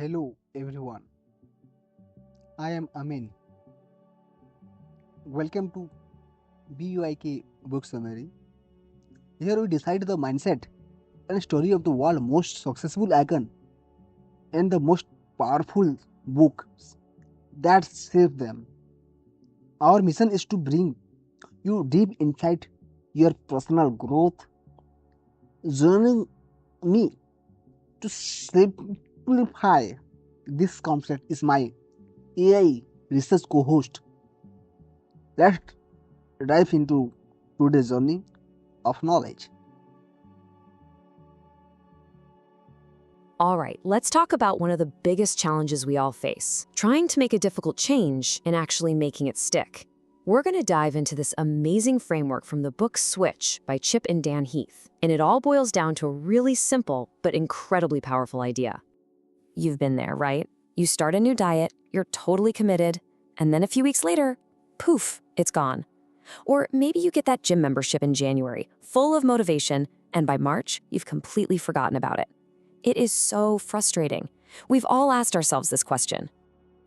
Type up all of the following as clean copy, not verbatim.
Hello everyone, I am Amin. Welcome to BUIK Book Summary. Here we decide the mindset and story of the world's most successful icon and the most powerful books that saved them. Our mission is to bring you deep insight, your personal growth. Joining me to simplify this concept is my AI research co-host. Let's dive into today's journey of knowledge. All right, let's talk about one of the biggest challenges we all face, trying to make a difficult change and actually making it stick. We're going to dive into this amazing framework from the book Switch by Chip and Danheath, and it all boils down to a really simple but incredibly powerful idea. You've been there, right? You start a new diet, you're totally committed, and then a few weeks later, poof, it's gone. Or maybe you get that gym membership in January, full of motivation, and by March, you've completely forgotten about it. It is so frustrating. We've all asked ourselves this question.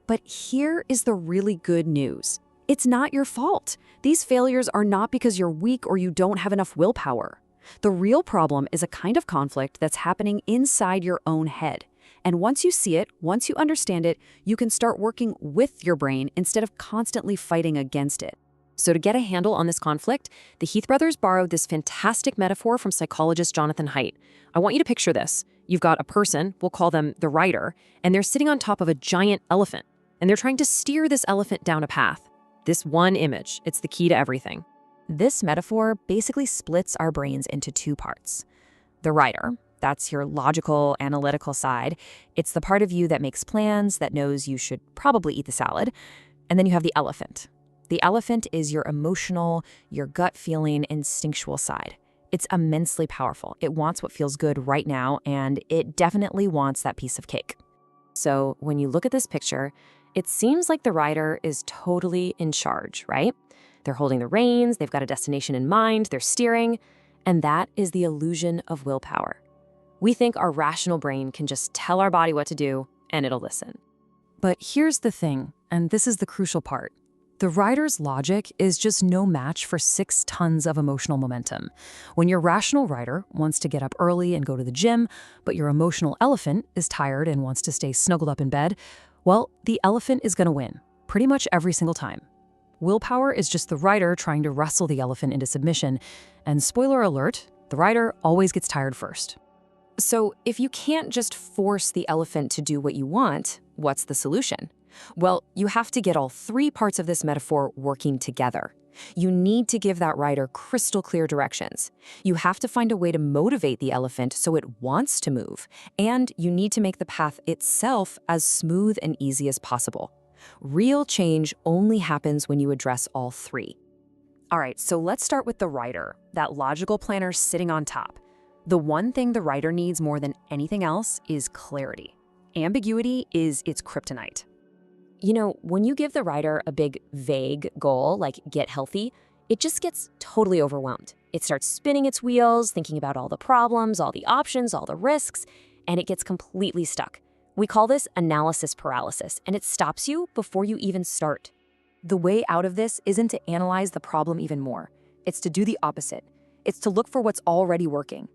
But here is the really good news. It's not your fault. These failures are not because you're weak or you don't have enough willpower. The real problem is a kind of conflict that's happening inside your own head. And once you see it, once you understand it, you can start working with your brain instead of constantly fighting against it. So to get a handle on this conflict, the Heath brothers borrowed this fantastic metaphor from psychologist Jonathan Haidt. I want you to picture this. You've got a person, we'll call them the rider, and they're sitting on top of a giant elephant, and they're trying to steer this elephant down a path. This one image, it's the key to everything. This metaphor basically splits our brains into two parts. The rider, that's your logical, analytical side. It's the part of you that makes plans, that knows you should probably eat the salad. And then you have the elephant. The elephant is your emotional, your gut feeling, instinctual side. It's immensely powerful. It wants what feels good right now, and it definitely wants that piece of cake. So when you look at this picture, it seems like the rider is totally in charge, right? They're holding the reins, they've got a destination in mind, they're steering, and that is the illusion of willpower. We think our rational brain can just tell our body what to do, and it'll listen. But here's the thing, and this is the crucial part. The rider's logic is just no match for 6 tons of emotional momentum. When your rational rider wants to get up early and go to the gym, but your emotional elephant is tired and wants to stay snuggled up in bed, well, the elephant is going to win, pretty much every single time. Willpower is just the rider trying to wrestle the elephant into submission, and spoiler alert, the rider always gets tired first. So if you can't just force the elephant to do what you want, what's the solution? Well, you have to get all 3 parts of this metaphor working together. You need to give that rider crystal clear directions. You have to find a way to motivate the elephant so it wants to move. And you need to make the path itself as smooth and easy as possible. Real change only happens when you address all 3. All right, so let's start with the rider, that logical planner sitting on top. The one thing the rider needs more than anything else is clarity. Ambiguity is its kryptonite. You know, when you give the rider a big, vague goal, like get healthy, it just gets totally overwhelmed. It starts spinning its wheels, thinking about all the problems, all the options, all the risks, and it gets completely stuck. We call this analysis paralysis, and it stops you before you even start. The way out of this isn't to analyze the problem even more. It's to do the opposite. It's to look for what's already working.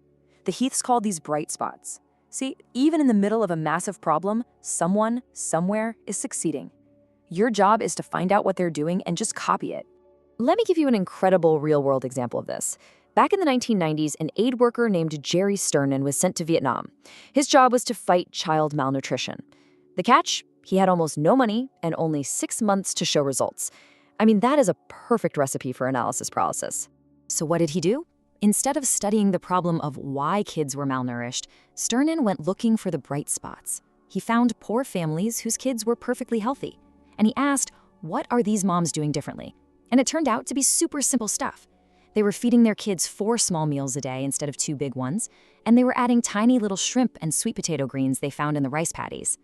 The Heaths called these bright spots. See, even in the middle of a massive problem, someone, somewhere is succeeding. Your job is to find out what they're doing and just copy it. Let me give you an incredible real-world example of this. Back in the 1990s, an aid worker named Jerry Sternin was sent to Vietnam. His job was to fight child malnutrition. The catch? He had almost no money and only 6 months to show results. I mean, that is a perfect recipe for analysis paralysis. So what did he do? Instead of studying the problem of why kids were malnourished, Sternin went looking for the bright spots. He found poor families whose kids were perfectly healthy. And he asked, what are these moms doing differently? And it turned out to be super simple stuff. They were feeding their kids 4 small meals a day instead of 2 big ones, and they were adding tiny little shrimp and sweet potato greens they found in the rice paddies.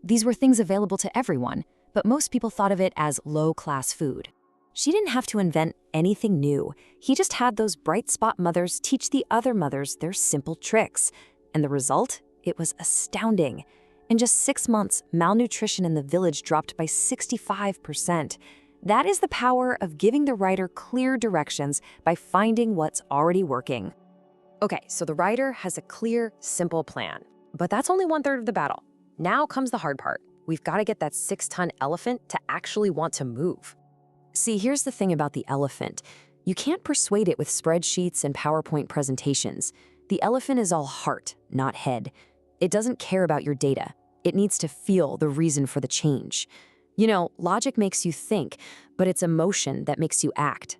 These were things available to everyone, but most people thought of it as low-class food. She didn't have to invent anything new. He just had those bright spot mothers teach the other mothers their simple tricks. And the result? It was astounding. In just 6 months, malnutrition in the village dropped by 65%. That is the power of giving the writer clear directions by finding what's already working. Okay, so the writer has a clear, simple plan. But that's only 1/3 of the battle. Now comes the hard part. We've got to get that 6-ton elephant to actually want to move. See, here's the thing about the elephant. You can't persuade it with spreadsheets and PowerPoint presentations. The elephant is all heart, not head. It doesn't care about your data. It needs to feel the reason for the change. You know, logic makes you think, but it's emotion that makes you act.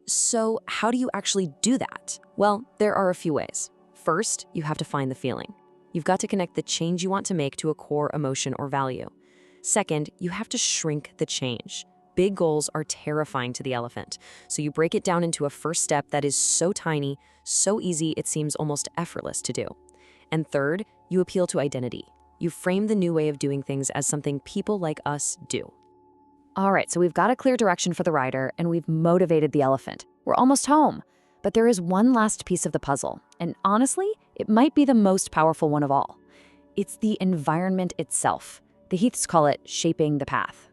So how do you actually do that? Well, there are a few ways. First, you have to find the feeling. You've got to connect the change you want to make to a core emotion or value. Second, you have to shrink the change. Big goals are terrifying to the elephant, so you break it down into a first step that is so tiny, so easy it seems almost effortless to do. And third, you appeal to identity. You frame the new way of doing things as something people like us do. All right, so we've got a clear direction for the rider, and we've motivated the elephant. We're almost home. But there is one last piece of the puzzle, and honestly, it might be the most powerful one of all. It's the environment itself. The Heaths call it shaping the path.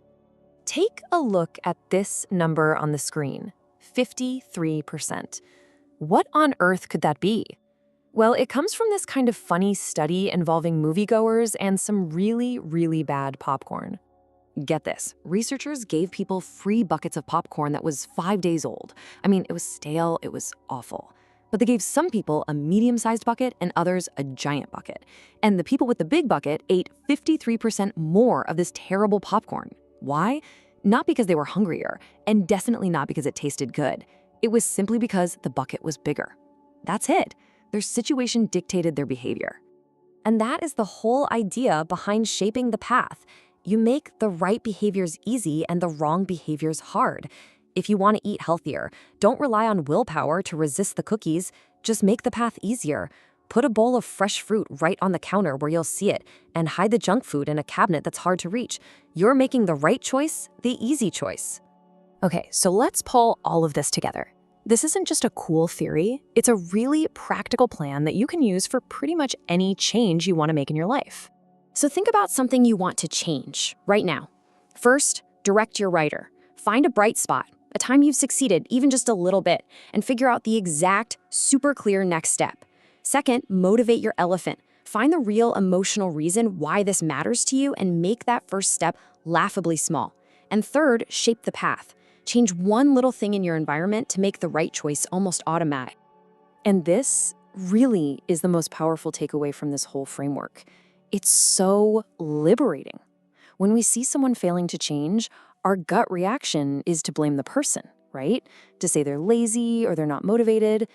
Take a look at this number on the screen, 53%. What on earth could that be? Well, it comes from this kind of funny study involving moviegoers and some really, really bad popcorn. Get this, researchers gave people free buckets of popcorn that was 5 days old. I mean, it was stale, it was awful. But they gave some people a medium-sized bucket and others a giant bucket. And the people with the big bucket ate 53% more of this terrible popcorn. Why? Not because they were hungrier, and definitely not because it tasted good. It was simply because the bucket was bigger. That's it. Their situation dictated their behavior. And that is the whole idea behind shaping the path. You make the right behaviors easy and the wrong behaviors hard. If you want to eat healthier, don't rely on willpower to resist the cookies. Just make the path easier. Put a bowl of fresh fruit right on the counter where you'll see it, and hide the junk food in a cabinet that's hard to reach. You're making the right choice, the easy choice. Okay, so let's pull all of this together. This isn't just a cool theory, it's a really practical plan that you can use for pretty much any change you want to make in your life. So think about something you want to change right now. First, direct your writer. Find a bright spot, a time you've succeeded even just a little bit, and figure out the exact, super clear next step. Second, motivate your elephant. Find the real emotional reason why this matters to you and make that first step laughably small. And third, shape the path. Change one little thing in your environment to make the right choice almost automatic. And this really is the most powerful takeaway from this whole framework. It's so liberating. When we see someone failing to change, our gut reaction is to blame the person, right? To say they're lazy or they're not motivated.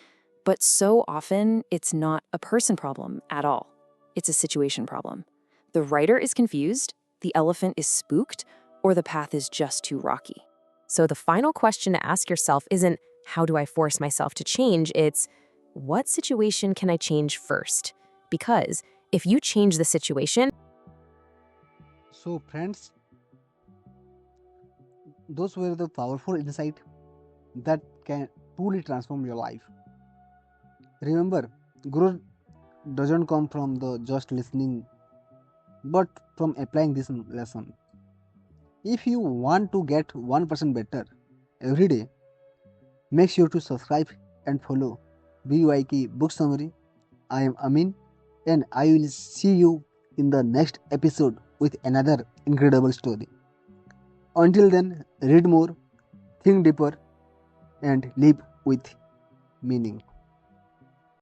But so often, it's not a person problem at all. It's a situation problem. The writer is confused, the elephant is spooked, or the path is just too rocky. So the final question to ask yourself isn't, how do I force myself to change? It's, what situation can I change first? Because if you change the situation... So friends, those were the powerful insight that can truly transform your life. Remember, growth doesn't come from the just listening, but from applying this lesson. If you want to get 1% better every day, make sure to subscribe and follow BUIK Book Summary. I am Amin, and I will see you in the next episode with another incredible story. Until then, read more, think deeper, and live with meaning.